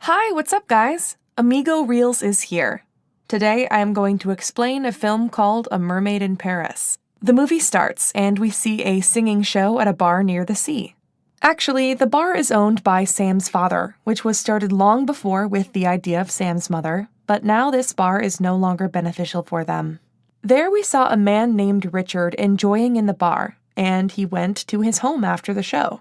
Hi, what's up, guys? Amigo Reels is here. Today, I am going to explain a film called A Mermaid in Paris. The movie starts, and we see a singing show at a bar near the sea. Actually, the bar is owned by Sam's father, which was started long before with the idea of Sam's mother, but now this bar is no longer beneficial for them. There we saw a man named Richard enjoying in the bar, and he went to his home after the show.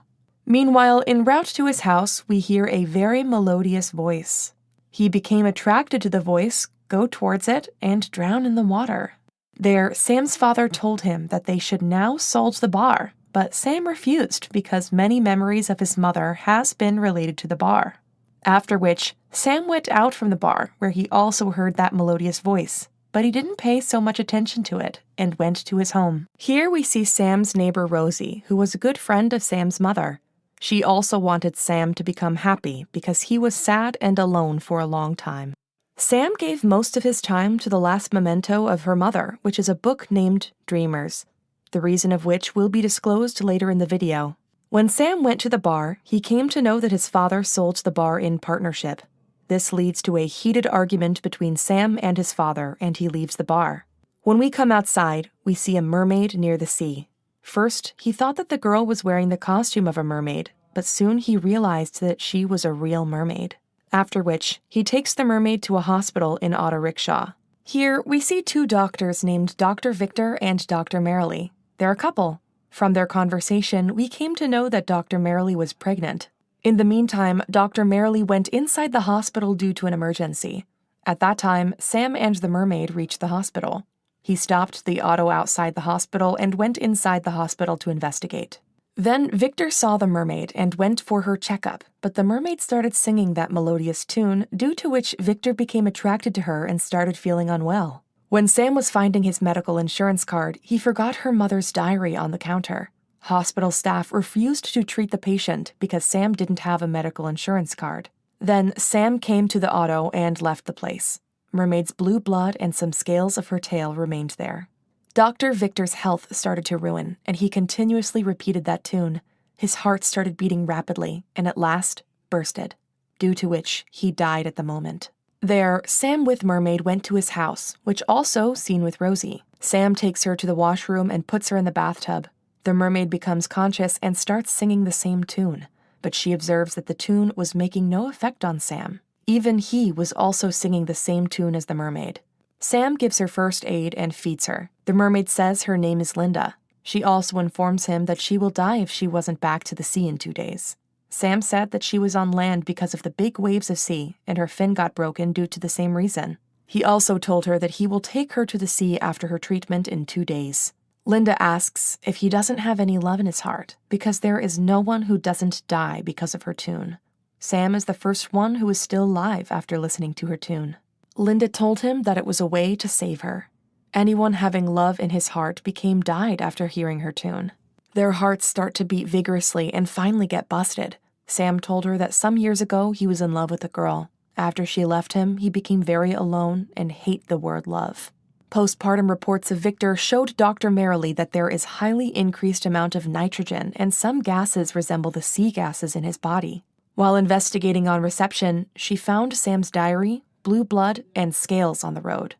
Meanwhile, en route to his house, we hear a very melodious voice. He became attracted to the voice, go towards it, and drown in the water. There, Sam's father told him that they should now salt the bar, but Sam refused because many memories of his mother has been related to the bar. After which, Sam went out from the bar, where he also heard that melodious voice, but he didn't pay so much attention to it and went to his home. Here we see Sam's neighbor Rosie, who was a good friend of Sam's mother. She also wanted Sam to become happy because he was sad and alone for a long time. Sam gave most of his time to the last memento of her mother, which is a book named Dreamers, the reason of which will be disclosed later in the video. When Sam went to the bar, he came to know that his father sold the bar in partnership. This leads to a heated argument between Sam and his father, and he leaves the bar. When we come outside, we see a mermaid near the sea. First, he thought that the girl was wearing the costume of a mermaid, but soon he realized that she was a real mermaid. After which, he takes the mermaid to a hospital in auto rickshaw. Here, we see two doctors named Dr. Victor and Dr. Merrilee. They're a couple. From their conversation, we came to know that Dr. Merrilee was pregnant. In the meantime, Dr. Merrilee went inside the hospital due to an emergency. At that time, Sam and the mermaid reached the hospital. He stopped the auto outside the hospital and went inside the hospital to investigate. Then Victor saw the mermaid and went for her checkup, but the mermaid started singing that melodious tune, due to which Victor became attracted to her and started feeling unwell. When Sam was finding his medical insurance card, he forgot her mother's diary on the counter. Hospital staff refused to treat the patient because Sam didn't have a medical insurance card. Then Sam came to the auto and left the place. Mermaid's blue blood and some scales of her tail remained there. Dr. Victor's health started to ruin, and he continuously repeated that tune. His heart started beating rapidly, and at last bursted, due to which he died at the moment. There, Sam with Mermaid went to his house, which also seen with Rosie. Sam takes her to the washroom and puts her in the bathtub. The mermaid becomes conscious and starts singing the same tune, but she observes that the tune was making no effect on Sam. Even he was also singing the same tune as the mermaid. Sam gives her first aid and feeds her. The mermaid says her name is Linda. She also informs him that she will die if she wasn't back to the sea in 2 days. Sam said that she was on land because of the big waves of sea, and her fin got broken due to the same reason. He also told her that he will take her to the sea after her treatment in 2 days. Linda asks if he doesn't have any love in his heart, because there is no one who doesn't die because of her tune. Sam is the first one who is still alive after listening to her tune. Linda told him that it was a way to save her. Anyone having love in his heart became died after hearing her tune. Their hearts start to beat vigorously and finally get busted. Sam told her that some years ago he was in love with a girl. After she left him, he became very alone and hate the word love. Postpartum reports of Victor showed Dr. Merrilee that there is highly increased amount of nitrogen and some gases resemble the sea gases in his body. While investigating on reception, she found Sam's diary, blue blood, and scales on the road.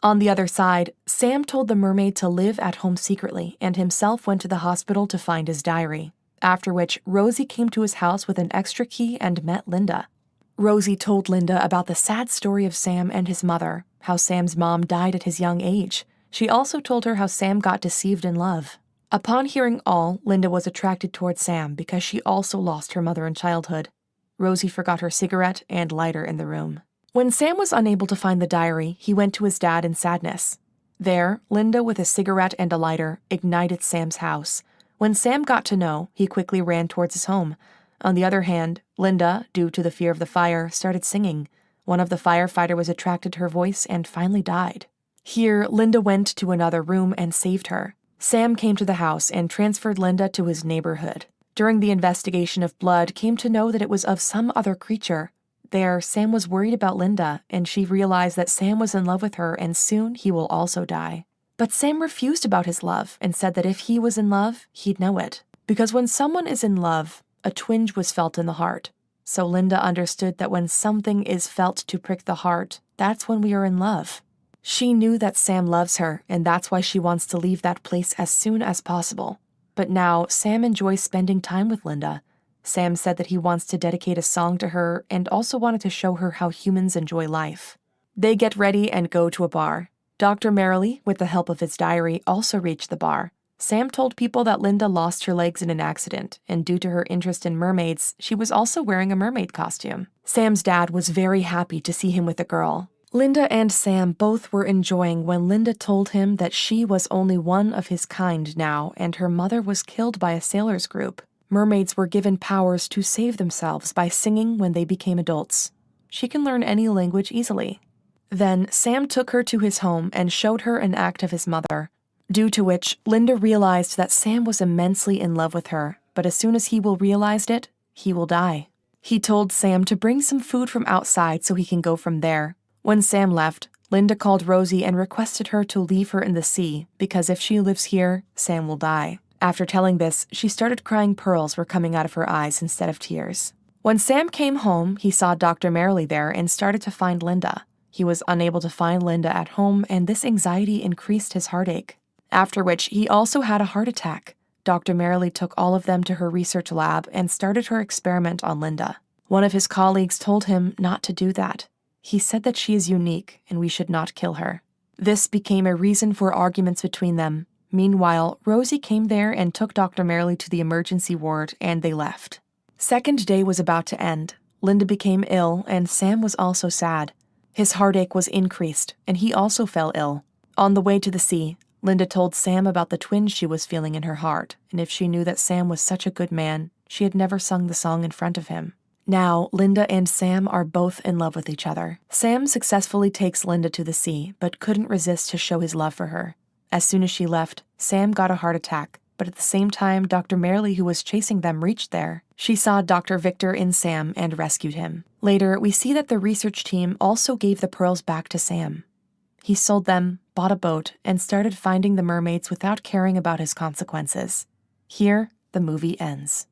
On the other side, Sam told the mermaid to live at home secretly and himself went to the hospital to find his diary, after which Rosie came to his house with an extra key and met Linda. Rosie told Linda about the sad story of Sam and his mother, how Sam's mom died at his young age. She also told her how Sam got deceived in love. Upon hearing all, Linda was attracted towards Sam because she also lost her mother in childhood. Rosie forgot her cigarette and lighter in the room. When Sam was unable to find the diary, he went to his dad in sadness. There, Linda, with a cigarette and a lighter, ignited Sam's house. When Sam got to know, he quickly ran towards his home. On the other hand, Linda, due to the fear of the fire, started singing. One of the firefighter was attracted to her voice and finally died. Here, Linda went to another room and saved her. Sam came to the house and transferred Linda to his neighborhood. During the investigation of blood, came to know that it was of some other creature. There, Sam was worried about Linda, and she realized that Sam was in love with her and soon he will also die. But Sam refused about his love and said that if he was in love, he'd know it. Because when someone is in love, a twinge was felt in the heart. so Linda understood that when something is felt to prick the heart, that's when we are in love. She knew that Sam loves her, and that's why she wants to leave that place as soon as possible. But now, Sam enjoys spending time with Linda. Sam said that he wants to dedicate a song to her and also wanted to show her how humans enjoy life. They get ready and go to a bar. Dr. Merrily, with the help of his diary, also reached the bar. Sam told people that Linda lost her legs in an accident, and due to her interest in mermaids, she was also wearing a mermaid costume. Sam's dad was very happy to see him with a girl. Linda and Sam both were enjoying when Linda told him that she was only one of his kind now, and her mother was killed by a sailors group. Mermaids were given powers to save themselves by singing when they became adults. She can learn any language easily. Then Sam took her to his home and showed her an act of his mother, due to which Linda realized that Sam was immensely in love with her, but as soon as he realized it, he will die. He told Sam to bring some food from outside so he can go from there. When Sam left, Linda called Rosie and requested her to leave her in the sea, because if she lives here, Sam will die. After telling this, she started crying. Pearls were coming out of her eyes instead of tears. When Sam came home, he saw Dr. Merrily there and started to find Linda. He was unable to find Linda at home, and this anxiety increased his heartache. After which, he also had a heart attack. Dr. Merrily took all of them to her research lab and started her experiment on Linda. One of his colleagues told him not to do that. He said that she is unique and we should not kill her. This became a reason for arguments between them. Meanwhile, Rosie came there and took Dr. Merrily to the emergency ward, and they left. Second day was about to end. Linda became ill, and Sam was also sad. His heartache was increased, and he also fell ill. On the way to the sea, Linda told Sam about the twinge she was feeling in her heart, and if she knew that Sam was such a good man, she had never sung the song in front of him. Now, Linda and Sam are both in love with each other. Sam successfully takes Linda to the sea, but couldn't resist to show his love for her. As soon as she left, Sam got a heart attack, but at the same time, Dr. Merrily, who was chasing them, reached there. She saw Dr. Victor in Sam and rescued him. Later, we see that the research team also gave the pearls back to Sam. He sold them, bought a boat, and started finding the mermaids without caring about his consequences. Here, the movie ends.